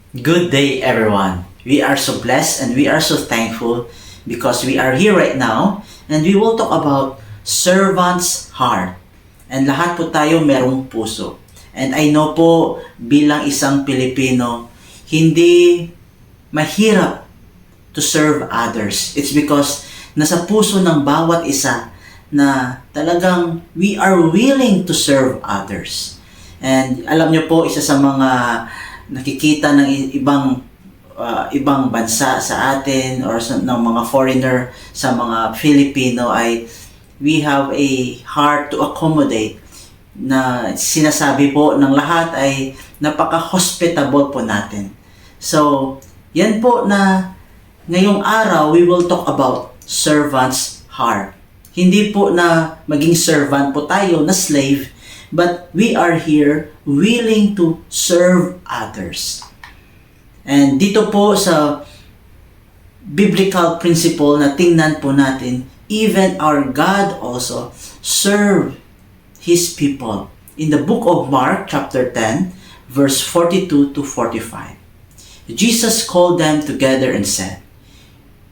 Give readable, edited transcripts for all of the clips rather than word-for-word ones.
Good day, everyone. We are so blessed and we are so thankful because we are here right now and we will talk about servant's heart. And lahat po tayo merong puso. And I know po bilang isang Pilipino, hindi mahirap to serve others. It's because nasa puso ng bawat isa na talagang we are willing to serve others. And alam niyo po, isa sa mga nakikita ng ibang bansa sa atin or ng mga foreigner sa mga Filipino ay we have a heart to accommodate, na sinasabi po ng lahat ay napaka-hospitable po natin. So, yan po na ngayong araw we will talk about servant's heart. Hindi po na maging servant po tayo na slave, but we are here willing to serve others. And dito po sa biblical principle na tingnan po natin, even our God also served His people. In the book of Mark chapter 10, verse 42 to 45, Jesus called them together and said,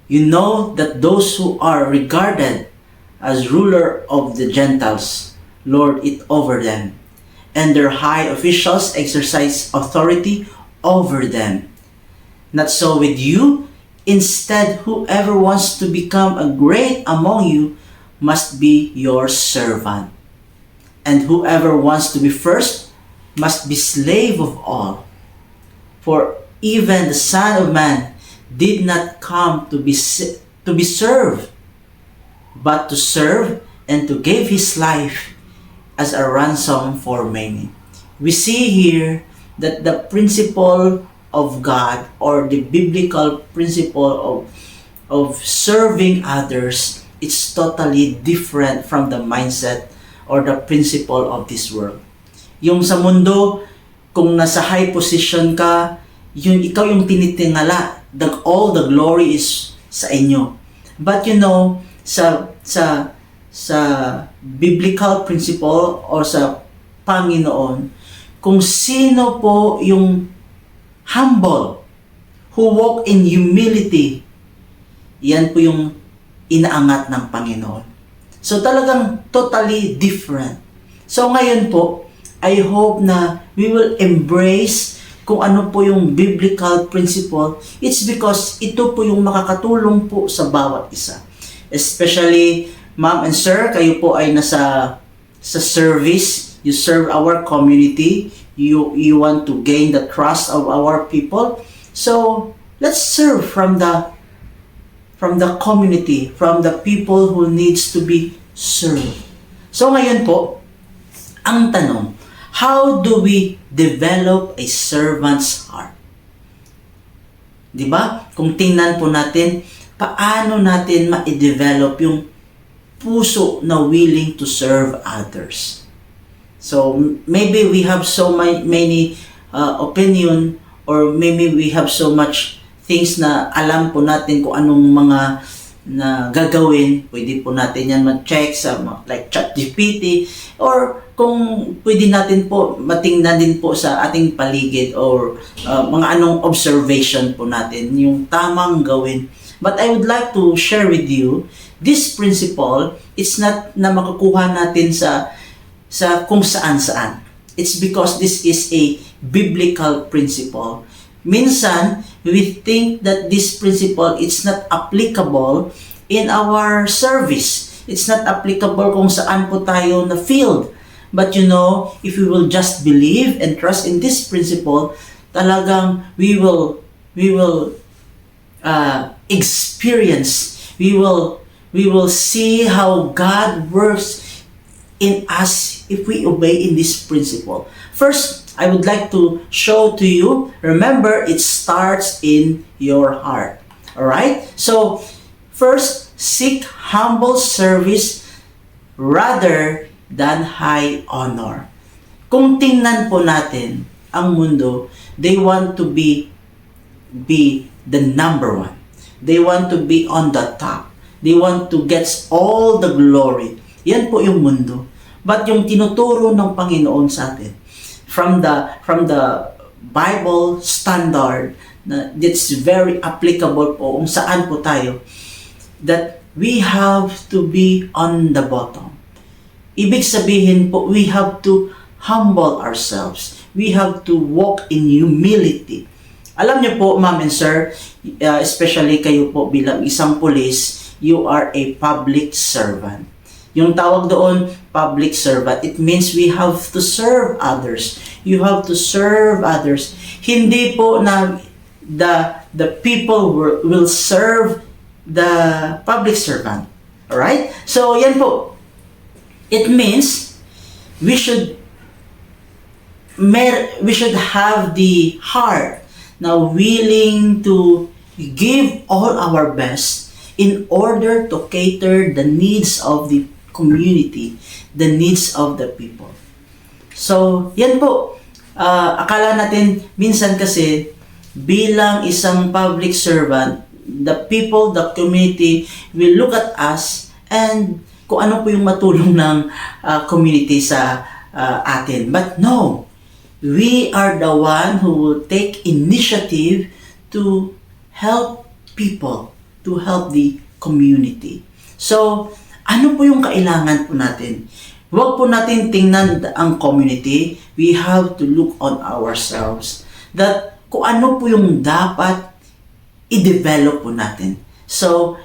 "You know that those who are regarded as ruler of the Gentiles lord it over them, and their high officials exercise authority over them. Not so with you. Instead, whoever wants to become a great among you must be your servant. And whoever wants to be first must be slave of all. For even the Son of Man did not come to be served, but to serve and to give His life as a ransom for many." We see here that the principle of God, or the biblical principle of serving others, it's totally different from the mindset or the principle of this world. Yung sa mundo, kung nasa high position ka, ikaw yung tinitingala, all the glory is sa inyo. But you know, sa biblical principle or sa Panginoon, kung sino po yung humble, who walk in humility, yan po yung inaangat ng Panginoon. So talagang totally different. So ngayon po, I hope na we will embrace kung ano po yung biblical principle. It's because ito po yung makakatulong po sa bawat isa. Especially, ma'am and sir, kayo po ay nasa service, you serve our community, you want to gain the trust of our people. So, let's serve from the community, from the people who needs to be served. So ngayon po, ang tanong, how do we develop a servant's heart? 'Di ba? Kung tingnan po natin, paano natin ma-develop yung puso na willing to serve others? So maybe we have so many opinion, or maybe we have so much things na alam po natin kung anong mga na gagawin. Pwede po natin yan mag-check sa like ChatGPT, or kung pwede natin po matingnan din po sa ating paligid, or mga anong observation po natin yung tamang gawin. But I would like to share with you this principle. It's not na makukuha natin sa kung saan-saan. It's because this is a biblical principle. Minsan, we think that this principle it's not applicable in our service. It's not applicable kung saan po tayo na field. But you know, if we will just believe and trust in this principle, talagang we will experience, we will see how God works in us if we obey in this principle. First, I would like to show to you, remember, it starts in your heart. Alright? So, first, seek humble service rather than high honor. Kung tingnan po natin ang mundo, they want to be the number one. They want to be on the top. They want to get all the glory. Yan po yung mundo. But yung tinuturo ng Panginoon sa atin, from the Bible standard na that's very applicable po kung saan po tayo, that we have to be on the bottom. Ibig sabihin po, we have to humble ourselves. We have to walk in humility. Alam niyo po, ma'am and sir, especially kayo po bilang isang pulis, you are a public servant. Yung tawag doon, public servant, it means we have to serve others. You have to serve others. Hindi po na the people will serve the public servant. Alright? So, yan po. It means we should have the heart na willing to give all our best in order to cater the needs of the community, the needs of the people. So, yan po. Akala natin, minsan kasi, bilang isang public servant, the people, the community will look at us and kung ano po yung matulong ng community sa atin. But no, we are the one who will take initiative to help people, to help the community. So, ano po yung kailangan po natin? Huwag po natin tingnan ang community. We have to look on ourselves. That kung ano po yung dapat i-develop po natin. So,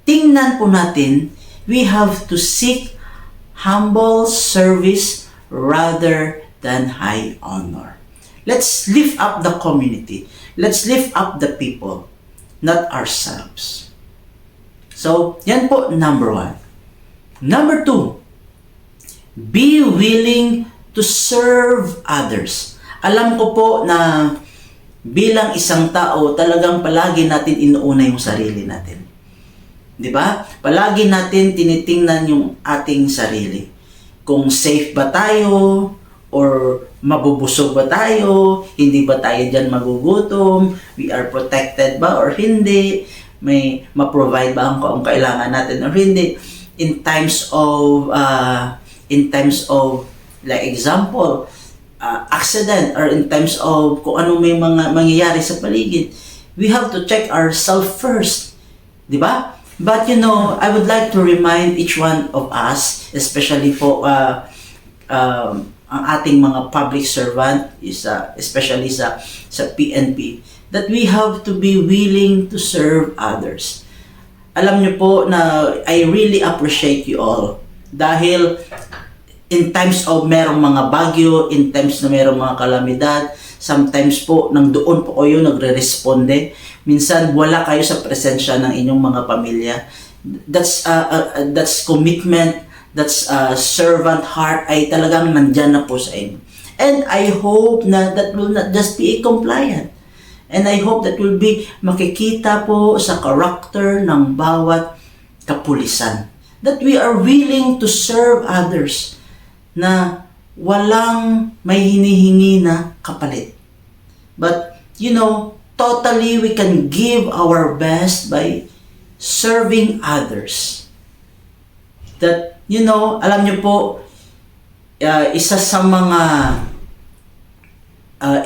tingnan po natin, we have to seek humble service rather than high honor. Let's lift up the community. Let's lift up the people, not ourselves. So, yan po, number 1. Number 2, be willing to serve others. Alam ko po na bilang isang tao, talagang palagi natin inuuna yung sarili natin. Di ba? Palagi natin tinitingnan yung ating sarili. Kung safe ba tayo, or mabubusog ba tayo, hindi ba tayo dyan magugutom, we are protected ba or hindi, may ma-provide ba ang kailangan natin or hindi. In times of like example, accident, or in times of kung ano may mga mangyayari sa paligid, we have to check ourselves first, di ba? But you know, I would like to remind each one of us, especially po ang ating mga public servant, especially sa PNP, that we have to be willing to serve others. Alam niyo po na I really appreciate you all dahil in times of merong mga bagyo, in times na merong mga kalamidad, sometimes po nang doon po kayo nagre-responde. Minsan wala kayo sa presensya ng inyong mga pamilya. That's commitment, that's servant heart ay talagang nandyan na po sa inyo. And I hope na that will not just be compliant. And I hope that will be makikita po sa karakter ng bawat kapulisan. That we are willing to serve others na walang may hinihingi na kapalit. But, you know, totally we can give our best by serving others. That, you know, alam niyo po, isa sa mga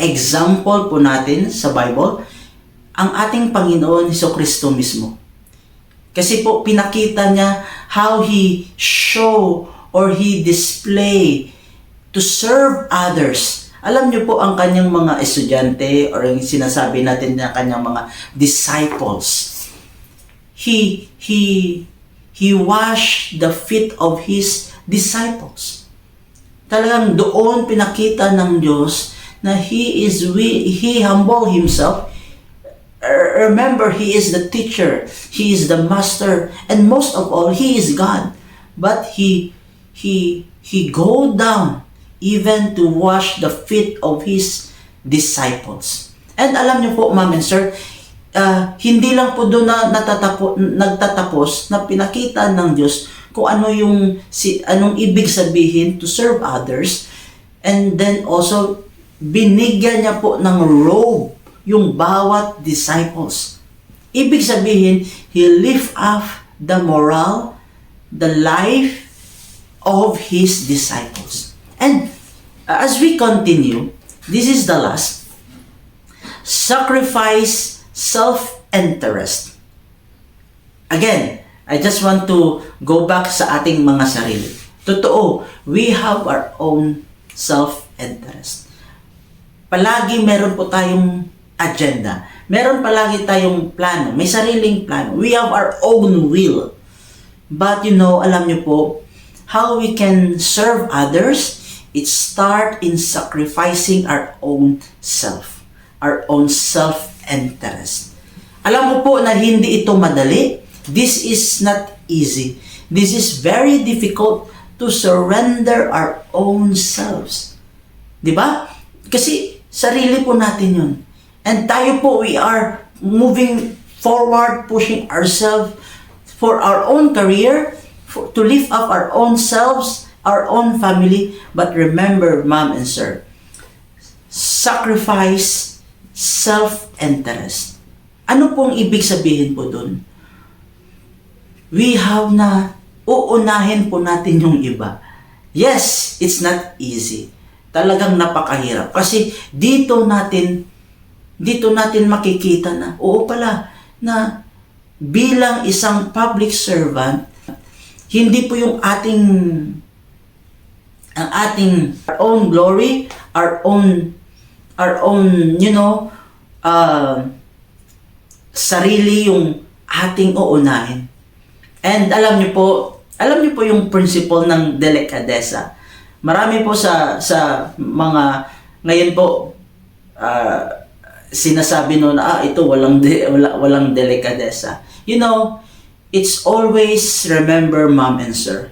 example po natin sa Bible, ang ating Panginoon Hesukristo mismo. Kasi po pinakita niya how He show or He display to serve others. Alam niyo po ang kanyang mga estudyante or yung sinasabi natin na kanyang mga disciples. He washed the feet of His disciples. Talagang doon pinakita ng Diyos na He humble Himself. Remember, He is the teacher, He is the master, and most of all, He is God. But He go down even to wash the feet of His disciples. And alam niyo po, ma'am and sir, hindi lang po doon na nagtatapos na pinakita ng Diyos kung anong ibig sabihin to serve others, and then also binigyan niya po ng robe yung bawat disciples. Ibig sabihin, He lift up the moral, the life of His disciples. And as we continue, this is the last. sacrifice self-interest. Again, I just want to go back sa ating mga sarili. Totoo, we have our own self-interest. Palagi meron po tayong agenda. Meron palagi tayong plano. May sariling plano. We have our own will. But alam niyo po, how we can serve others, it start in sacrificing our own self. Our own self-interest. Alam mo po na hindi ito madali. This is not easy. This is very difficult to surrender our own selves. Diba? Kasi sarili po natin yun. And tayo po, we are moving forward, pushing ourselves for our own career, to lift up our own selves, our own family. But remember, mom and sir, sacrifice self-interest. Ano pong ibig sabihin po dun? We have na uunahin po natin yung iba. Yes, it's not easy. Talagang napakahirap. Kasi dito natin makikita na, oo pala, na bilang isang public servant, hindi po yung ang ating our own glory, our own sarili yung ating uunahin. And alam niyo po yung principle ng delikadesa. Marami po sa mga ngayon po sinasabi na ito walang delikadesa. It's always remember, mom and sir,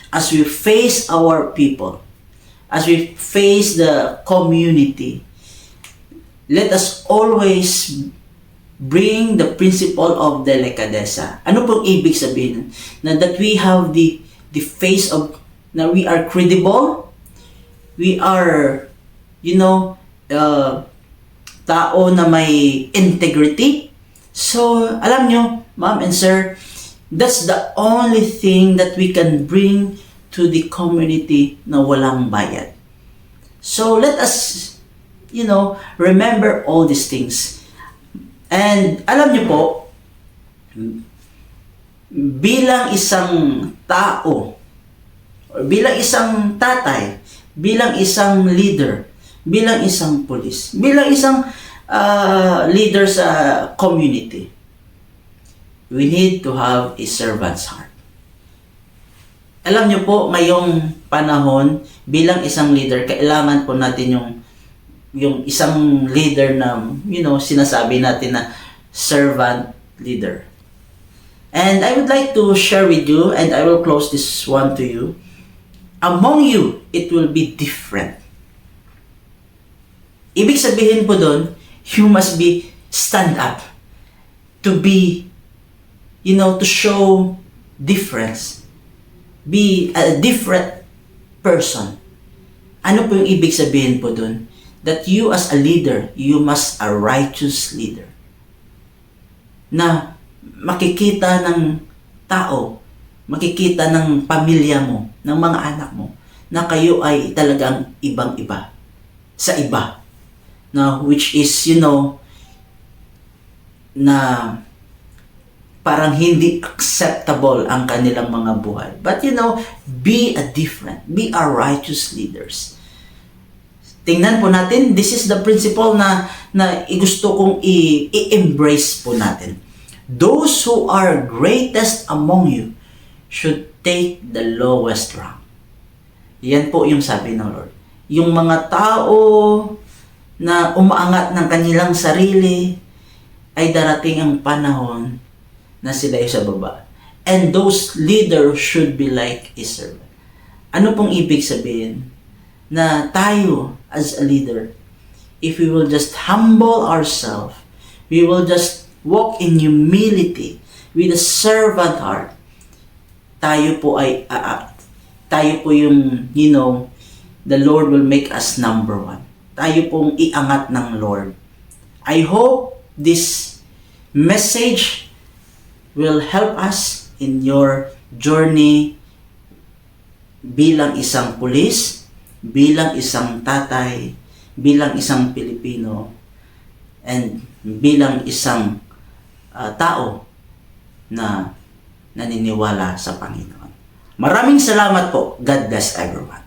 as we face our people, as we face the community, let us always bring the principle of delicadeza. Ano pong ibig sabihin? Na that we have the face of, na we are credible, we are, tao na may integrity. So, alam nyo, ma'am and sir, that's the only thing that we can bring to the community na walang bayad. So, let us, remember all these things. And alam niyo po, bilang isang tao, or bilang isang tatay, bilang isang leader, bilang isang pulis, bilang isang leader sa community, we need to have a servant's heart. Alam niyo po, ngayong panahon, bilang isang leader, kailangan po natin yung isang leader na, sinasabi natin na servant leader. And I would like to share with you, and I will close this one to you. Among you, it will be different. Ibig sabihin po doon, you must be stand up to be, to show difference. Be a different person. Ano po yung ibig sabihin po doon? That you as a leader, you must a righteous leader. Na makikita ng tao, makikita ng pamilya mo, ng mga anak mo, na kayo ay talagang ibang-iba sa iba. Na which is, na parang hindi acceptable ang kanilang mga buhay. But be a righteous leaders. Tingnan po natin, this is the principle na gusto kong i-embrace po natin. Those who are greatest among you should take the lowest rank. Yan po yung sabi ng Lord. Yung mga tao na umaangat ng kanilang sarili, ay darating ang panahon na sila ay sa baba. And those leaders should be like a servant. Ano pong ibig sabihin? Na tayo as a leader, if we will just humble ourselves, we will just walk in humility with a servant heart, tayo po yung, the Lord will make us number one. Tayo pong iangat ng Lord. I hope this message will help us in your journey bilang isang pulis, bilang isang tatay, bilang isang Pilipino. And and bilang isang tao na naniniwala sa Panginoon. Maraming salamat po. God bless everyone.